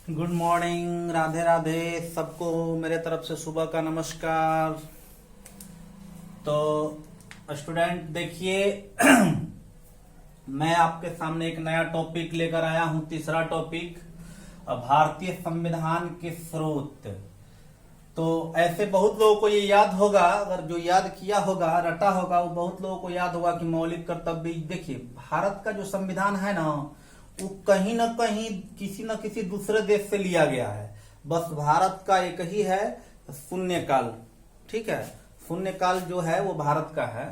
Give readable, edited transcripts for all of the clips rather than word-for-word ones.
Good morning, Radhe Radhe सबको मेरे तरफ से सुबह का नमस्कार। तो स्टूडेंट देखिए मैं आपके सामने एक नया टॉपिक लेकर आया हूं, तीसरा टॉपिक भारतीय संविधान के स्रोत। तो ऐसे बहुत लोगों को ये याद होगा, अगर जो याद किया होगा, रटा होगा, वो बहुत लोगों को याद होगा कि मौलिक कर्तव्य। देखिए भारत का जो संविधान है ना, वो कहीं ना कहीं किसी न किसी दूसरे देश से लिया गया है। बस भारत का एक ही है, शून्यकाल। ठीक है, शून्यकाल जो है वो भारत का है।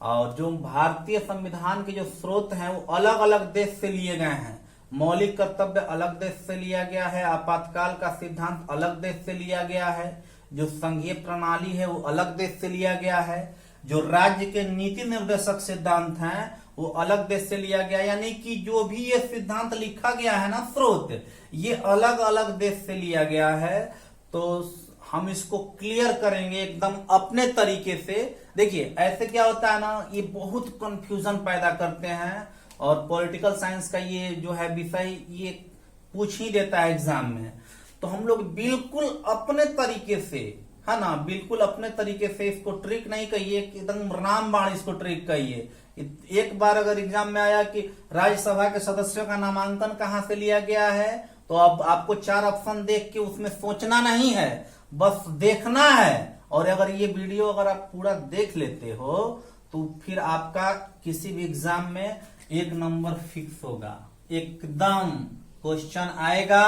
और जो भारतीय संविधान के जो स्रोत हैं वो अलग अलग देश से लिए गए हैं। मौलिक कर्तव्य अलग देश से लिया गया है, आपातकाल का सिद्धांत अलग देश से लिया गया है, जो संघीय प्रणाली है वो अलग देश से लिया गया है, जो राज्य के नीति निर्देशक सिद्धांत हैं वो अलग देश से लिया गया। यानी कि जो भी ये सिद्धांत लिखा गया है ना, स्रोत, ये अलग अलग देश से लिया गया है। तो हम इसको क्लियर करेंगे एकदम अपने तरीके से। देखिए ऐसे क्या होता है ना, ये बहुत कंफ्यूजन पैदा करते हैं, और पॉलिटिकल साइंस का ये जो है विषय ये पूछ ही देता है एग्जाम में। तो हम लोग बिल्कुल अपने तरीके से, है ना, बिल्कुल अपने तरीके से, इसको ट्रिक नहीं कहिए, एकदम रामबाण इसको ट्रिक कहिए। एक बार अगर एग्जाम में आया कि राज्यसभा के सदस्यों का नामांकन कहां से लिया गया है, तो अब आपको 4 ऑप्शन देख के उसमें सोचना नहीं है, बस देखना है। और अगर ये वीडियो अगर आप पूरा देख लेते हो तो फिर आपका किसी भी एग्जाम में 1 नंबर फिक्स होगा, एकदम क्वेश्चन आएगा।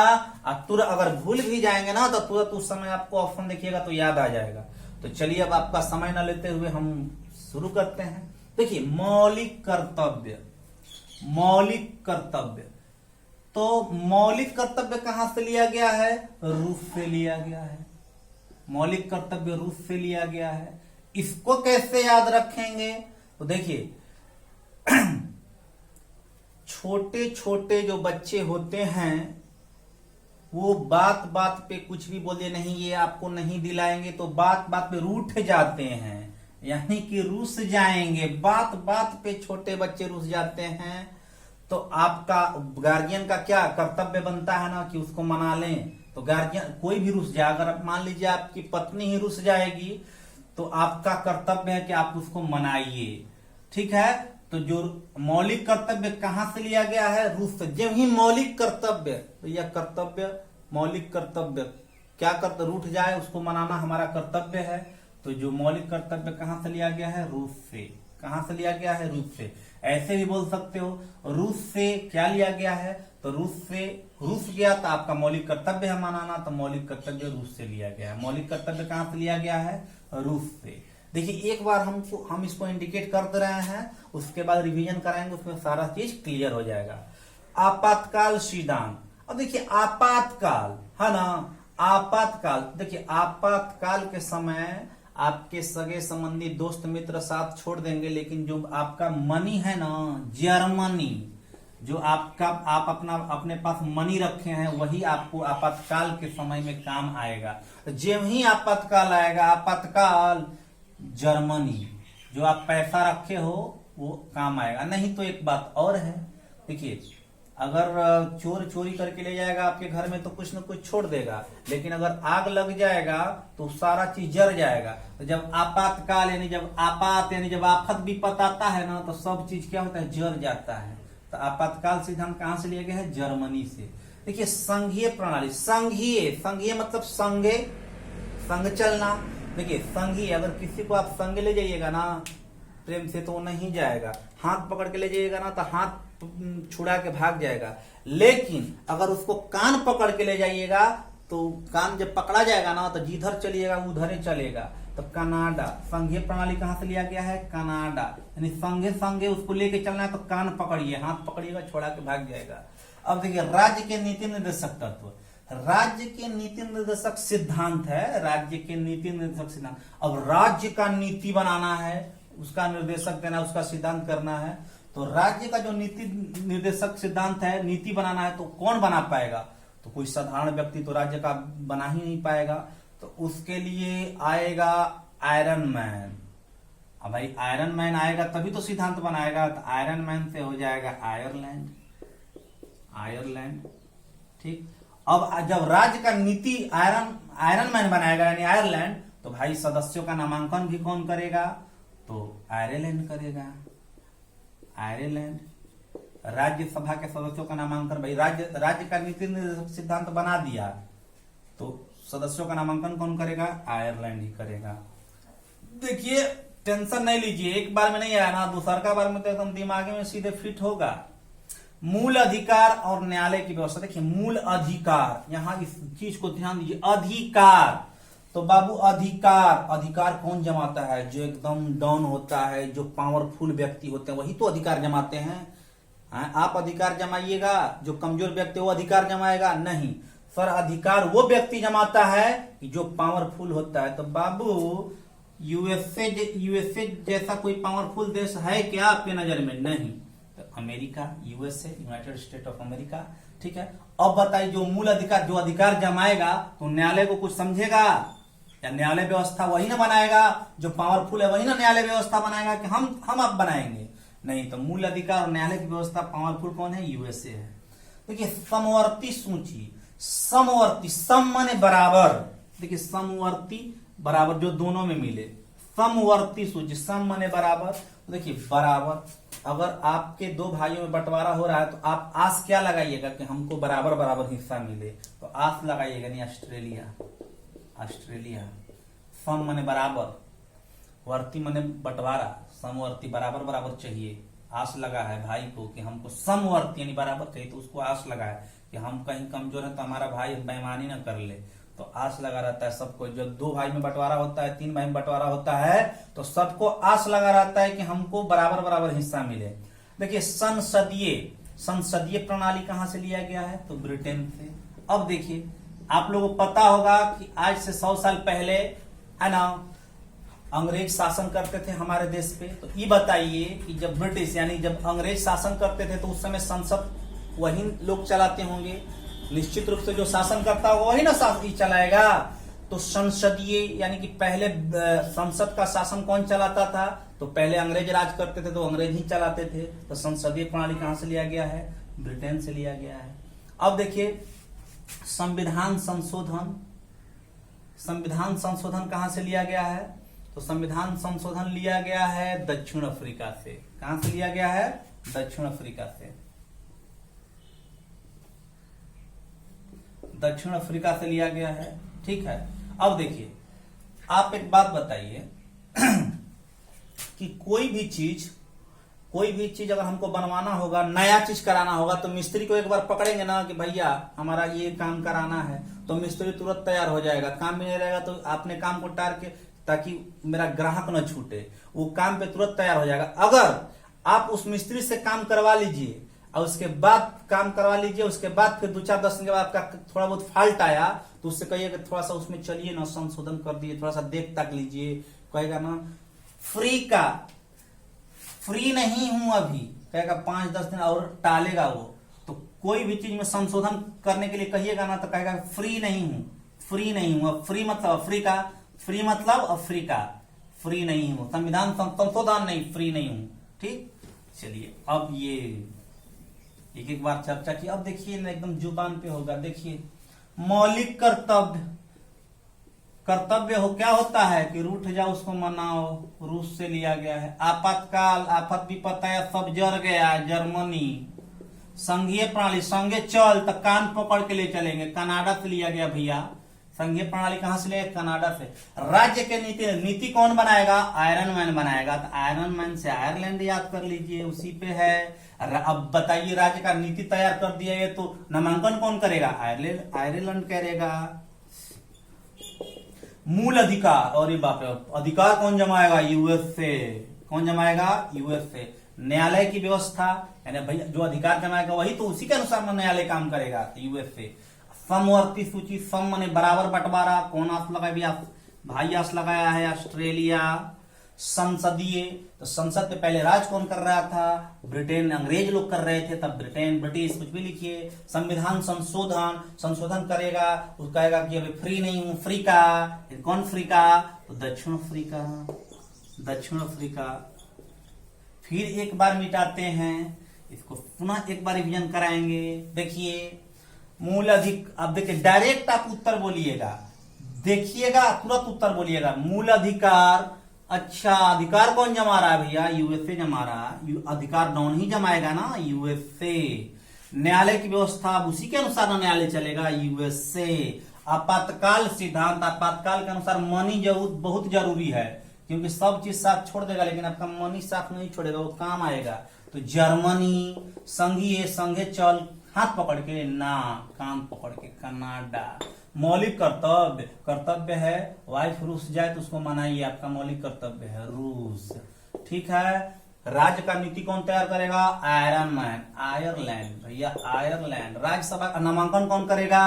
और तुरंत अगर भूल भी जाएंगे ना तो तुरंत उस समय आपको ऑप्शन देखिएगा तो याद आ जाएगा। तो चलिए अब आपका समय न लेते हुए हम शुरू करते हैं। देखिए मौलिक कर्तव्य, मौलिक कर्तव्य, तो मौलिक कर्तव्य कहां से लिया गया है? रूस से लिया गया है। मौलिक कर्तव्य रूस से लिया गया है। इसको कैसे याद रखेंगे? तो देखिए छोटे छोटे जो बच्चे होते हैं वो बात बात पे कुछ भी बोले, नहीं ये आपको नहीं दिलाएंगे, तो बात बात पे रूठ जाते हैं, यानी कि रूस जाएंगे। बात बात पे छोटे बच्चे रूस जाते हैं। तो आपका गार्जियन का क्या कर्तव्य बनता है ना, कि उसको मना लें। तो गार्जियन कोई भी रूस जाए, अगर मान लीजिए आपकी पत्नी ही रूस जाएगी तो आपका कर्तव्य है कि आप उसको मनाइए। ठीक है, तो जो मौलिक कर्तव्य कहां से लिया गया है? रूस से। जब ही मौलिक कर्तव्य, तो यह कर्तव्य, मौलिक कर्तव्य क्या करते, रूठ जाए उसको मनाना हमारा कर्तव्य है। तो जो मौलिक कर्तव्य कहां से लिया गया है? रूस से। कहां से लिया गया है? रूस से। ऐसे भी बोल सकते हो, रूस से क्या लिया गया है? तो रूस से, रूस गया तो आपका मौलिक कर्तव्य है मनाना, तो मौलिक कर्तव्य रूस से लिया गया है। मौलिक कर्तव्य कहां से लिया गया है? रूस से। देखिए एक बार हम इसको इंडिकेट कर दे रहे हैं, उसके बाद रिवीजन कराएंगे, उसमें सारा चीज क्लियर हो जाएगा। आपातकाल सिद्धांत। अब देखिए आपातकाल है ना, आपातकाल, देखिए आपातकाल के समय आपके सगे संबंधी दोस्त मित्र साथ छोड़ देंगे, लेकिन जो आपका मनी है ना, जर्मनी, जो आपका आप अपने पास मनी रखे हैं वही आपको आपातकाल के समय में काम आएगा। जब ही आपातकाल आएगा, आपातकाल जर्मनी, जो आप पैसा रखे हो वो काम आएगा। नहीं तो एक बात और है, देखिए अगर चोर चोरी करके ले जाएगा आपके घर में तो कुछ न कुछ छोड़ देगा, लेकिन अगर आग लग जाएगा तो सारा चीज जर जाएगा। तो जब आपातकाल यानी जब आपात यानी जब आफत विपत आता है ना, तो सब चीज क्या होता है? जर जाता है। तो आपातकाल सिद्धांत कहां से लिया गया है? जर्मनी से। देखिए संघीय प्रणाली, संघीय, संघीय मतलब संघे, संघ चलना। देखिए संघीय, अगर किसी को आप संग ले जाइएगा ना प्रेम से तो वो नहीं जाएगा, हाथ पकड़ के ले जाइएगा ना तो हाथ छुड़ा के भाग जाएगा। लेकिन अगर उसको कान पकड़ के ले जाइएगा तो कान जब पकड़ा जाएगा ना तो जिधर चलिएगा उधर ही चलेगा। तो कनाडा, संघीय प्रणाली कहां से लिया गया है? कनाडा। यानी संगे संगे उसको लेके चलना है तो कान पकड़िए, हाथ पकड़िएगा, छोड़ा के भाग जाएगा। अब देखिए राज्य के नीति निर्देशक तत्व, राज्य के नीति निर्देशक सिद्धांत है, राज्य के नीति निर्देशक सिद्धांत। अब राज्य का नीति बनाना है, उसका निर्देशक देना, उसका सिद्धांत करना है। तो राज्य का जो नीति निर्देशक सिद्धांत है, नीति बनाना है, तो कौन बना पाएगा? तो कोई साधारण व्यक्ति तो राज्य का बना ही नहीं पाएगा। तो उसके लिए आएगा आयरन मैन। अब भाई आयरन मैन आएगा तभी तो सिद्धांत बनाएगा। तो आयरन मैन से हो जाएगा आयरलैंड, आयरलैंड। ठीक। अब जब राज्य का नीति आयरन मैन बनाएगा यानी आयरलैंड, तो भाई सदस्यों का नामांकन भी कौन करेगा? तो आयरलैंड करेगा। आयरलैंड राज्यसभा के सदस्यों का नामांकन, भाई राज्य का नीति निर्देशक सिद्धांत बना दिया, तो सदस्यों का नामांकन कौन करेगा? आयरलैंड ही करेगा। देखिए टेंशन नहीं लीजिए, एक बार में नहीं आया ना, दूसरा बार में तो एकदम दिमाग में सीधे फिट होगा। मूल अधिकार और न्यायालय की व्यवस्था, देखिए मूल अधिकार, यहां इस चीज को ध्यान दीजिए, अधिकार। तो बाबू अधिकार कौन जमाता है? जो एकदम डाउन होता है, जो पावरफुल व्यक्ति होते हैं वही तो अधिकार जमाते हैं। आप अधिकार जमाइएगा, जो कमजोर व्यक्ति वो अधिकार जमाएगा? नहीं सर, अधिकार वो व्यक्ति जमाता है कि जो पावरफुल होता है। तो बाबू यूएसए जैसा कोई पावरफुल देश है क्या आपके नजर में? नहीं। तो America, USA, United state of America, ठीक है। अब बताइए जो मूल अधिकार, जो अधिकार जमाएगा तो न्यायालय को कुछ समझेगा या न्यायालय व्यवस्था वही ना बनाएगा? जो पावरफुल है वही ना न्यायालय व्यवस्था बनाएगा कि हम आप बनाएंगे? नहीं। तो मूल अधिकार और न्यायालय की व्यवस्था पावरफुल कौन है? यूएसए है। देखिए समवर्ती सूची, समवर्ती, सम माने बराबर, देखिए समवर्ती बराबर जो दोनों में मिले, समवर्ती सूची, सम माने बराबर। तो देखिए बराबर, अगर आपके दो भाइयों में बंटवारा हो रहा है तो आप आस क्या लगाइएगा कि हमको बराबर बराबर हिस्सा मिले? तो आस लगाइएगा, नहीं ऑस्ट्रेलिया, ऑस्ट्रेलिया। सम माने बराबर, वर्ती माने बंटवारा, समवर्ती बराबर बराबर चाहिए। आस लगा है भाई को कि हमको समवर्ती यानी बराबर चाहिए, तो उसको आस लगा है कि हम कहीं कमजोर है तो हमारा भाई बेईमानी ना कर ले, तो आस लगा रहता है सबको। जब दो भाई में बंटवारा होता है, तीन भाई में बंटवारा होता है, तो सबको आस लगा रहता है कि हमको बराबर बराबर हिस्सा मिले। देखिए संसदीय प्रणाली कहां से लिया गया है? तो ब्रिटेन से। अब देखिए आप लोगों को पता होगा कि आज से 100 साल पहले है ना अंग्रेज शासन करते थे हमारे देश पे। तो ये बताइए कि जब ब्रिटिश यानी जब अंग्रेज शासन करते थे तो उस समय संसद वही लोग चलाते होंगे, निश्चित रूप से जो शासन करता होगा वही ना शासन चलाएगा। तो संसदीय यानी कि पहले संसद का शासन कौन चलाता था? तो पहले अंग्रेज राज करते थे तो अंग्रेज ही चलाते थे। तो संसदीय प्रणाली कहां से लिया गया है? ब्रिटेन से लिया गया है। अब देखिए संविधान संशोधन कहां से लिया गया है? तो संविधान संशोधन लिया गया है दक्षिण अफ्रीका से। कहां से लिया गया है? दक्षिण अफ्रीका से। दक्षिण अफ्रीका से लिया गया है, ठीक है। अब देखिए आप एक बात बताइए कि कोई भी चीज अगर हमको बनवाना होगा, नया चीज कराना होगा, तो मिस्त्री को एक बार पकड़ेंगे ना कि भैया हमारा ये काम कराना है, तो मिस्त्री तुरंत तैयार हो जाएगा। काम भी नहीं रहेगा तो आपने काम को टार के, ताकि मेरा ग्राहक न छूटे, वो काम पे तुरंत तैयार हो जाएगा। अगर आप उस मिस्त्री से काम करवा लीजिए और उसके बाद उसके बाद फिर 2-4-10 दिन के बाद आपका थोड़ा बहुत फॉल्ट आया, तो उससे कहिए कि थोड़ा सा उसमें चलिए ना, संशोधन कर दिए, थोड़ा सा देख तक लीजिए। कहेगा ना फ्री नहीं हूं अभी, कहेगा 5-10 दिन और टालेगा वो। तो कोई भी चीज में संशोधन करने के लिए कहिएगा ना तो कहेगा फ्री नहीं हूं। अब फ्री मतलब अफ्रीका, फ्री नहीं हूं, संविधान संशोधन नहीं, फ्री नहीं हूं, ठीक। चलिए अब ये एक बार चर्चा की। अब देखिए ना एकदम जुबान पे होगा। देखिए मौलिक कर्तव्य हो क्या होता है कि रूठ जाओ उसको मनाओ, रूस से लिया गया है। आपातकाल, आफत विपत आया सब जर गया, जर्मनी। संघीय प्रणाली, संघे चल तो कान पकड़ के ले चलेंगे, कनाडा से लिया गया भैया। संघीय प्रणाली कहां से लिया? कनाडा से। राज्य के नीति कौन बनाएगा? आयरन मैन बनाएगा। तो आयरन मैन से आयरलैंड याद कर लीजिए, उसी पे है। अब बताइए राज्य का नीति तैयार कर दिया है तो नामांकन कौन करेगा? आयरलैंड करेगा। मूल अधिकार, और ये बाप रे, अधिकार कौन जमाएगा? यूएसए। कौन जमाएगा? यूएसए। न्यायालय की व्यवस्था यानी भैया जो अधिकार जमाएगा वही तो उसी के अनुसार न्यायालय काम करेगा, यूएसए। समवर्ती सूची, सम माने बराबर बंटवारा, कौन आस लगाया भैया? भाई आस लगाया है, ऑस्ट्रेलिया। संसदीय, तो संसद में पहले राज कौन कर रहा था? ब्रिटेन, अंग्रेज लोग कर रहे थे तब ब्रिटेन, ब्रिटिश, कुछ भी लिखिए। संविधान संशोधन करेगा, वो कहेगा कि अभी फ्री नहीं हूं, फ्री का, कौन फ्री का? तो दक्षिण अफ्रीका। फिर एक बार मिटाते हैं इसको, पुनः एक बार रिवीजन कराएंगे। देखिए मूल अधिक, अब देखिए डायरेक्ट आप उत्तर बोलिएगा, देखिएगा तुरंत उत्तर बोलिएगा। मूल अधिकार, अच्छा अधिकार कौन जमा रहा है भैया? यूएसए जमा रहा है। अधिकार डाउन ही जमाएगा ना, यूएसए। न्यायालय की व्यवस्था अब उसी के अनुसार ना न्यायालय चलेगा, यूएसए। आपातकाल सिद्धांत, आपातकाल के अनुसार मनी बहुत जरूरी है, क्योंकि सब चीज साथ छोड़ देगा लेकिन आपका मनी साथ नहीं छोड़ेगा, वो काम आएगा। तो जर्मनी, संघीय, संघे चल, हाथ पकड़ के ना, कान पकड़ के, कनाडा। मौलिक कर्तव्य, कर्तव्य है वाइफ रूस जाए तो उसको मनाइए, आपका मौलिक कर्तव्य है रूस। ठीक है। राज्य का नीति कौन तैयार करेगा? आयरलैंड, आयरलैंड भैया, आयरलैंड। राज्यसभा का नामांकन कौन करेगा?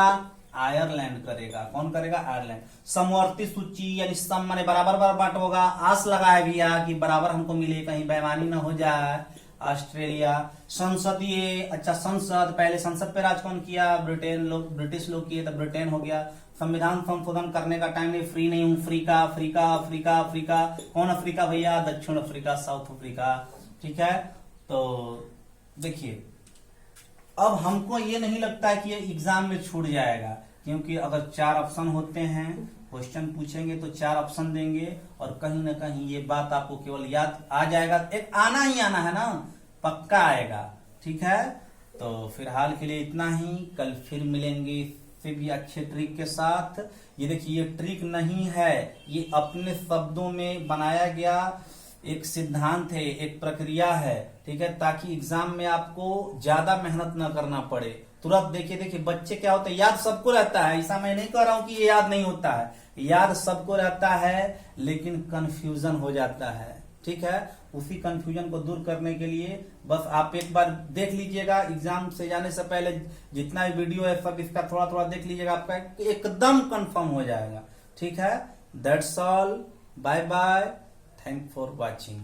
आयरलैंड करेगा। कौन करेगा? आयरलैंड। समवर्ती सूची यानी सम माने बराबर बराबर बांट होगा, आस लगाया भैया कि बराबर हमको मिले, कहीं बेईमानी न हो जाए, ऑस्ट्रेलिया। संसदीय, अच्छा संसद, पहले संसद पे राज कौन किया? ब्रिटेन लोग, ब्रिटिश लोग किए, तब ब्रिटेन हो गया। संविधान संशोधन करने का टाइम नहीं, फ्री नहीं हूं, अफ्रीका अफ्रीका अफ्रीका अफ्रीका। कौन अफ्रीका भैया? दक्षिण अफ्रीका, साउथ अफ्रीका। ठीक है। तो देखिए अब हमको ये नहीं लगता है कि ये एग्जाम में छूट जाएगा, क्योंकि अगर 4 ऑप्शन होते हैं, क्वेश्चन पूछेंगे तो 4 ऑप्शन देंगे, और कहीं ना कहीं ये बात आपको केवल याद आ जाएगा, एक आना ही आना है ना, पक्का आएगा। ठीक है। तो फिलहाल के लिए इतना ही, कल फिर मिलेंगे इससे भी अच्छे ट्रिक के साथ। ये देखिए ये ट्रिक नहीं है, ये अपने शब्दों में बनाया गया एक सिद्धांत है, एक प्रक्रिया है। ठीक है, ताकि एग्जाम में आपको ज्यादा मेहनत न करना पड़े। तुरंत देखिए बच्चे क्या होते हैं, याद सबको रहता है, ऐसा मैं नहीं कह रहा हूं कि ये याद नहीं होता है, याद सबको रहता है, लेकिन कंफ्यूजन हो जाता है। ठीक है, उसी कंफ्यूजन को दूर करने के लिए बस आप एक बार देख लीजिएगा, एग्जाम से जाने से पहले जितना भी वीडियो है सब इसका थोड़ा थोड़ा देख लीजिएगा, आपका एकदम कंफर्म हो जाएगा। ठीक है, that's all, bye bye, thank for watching.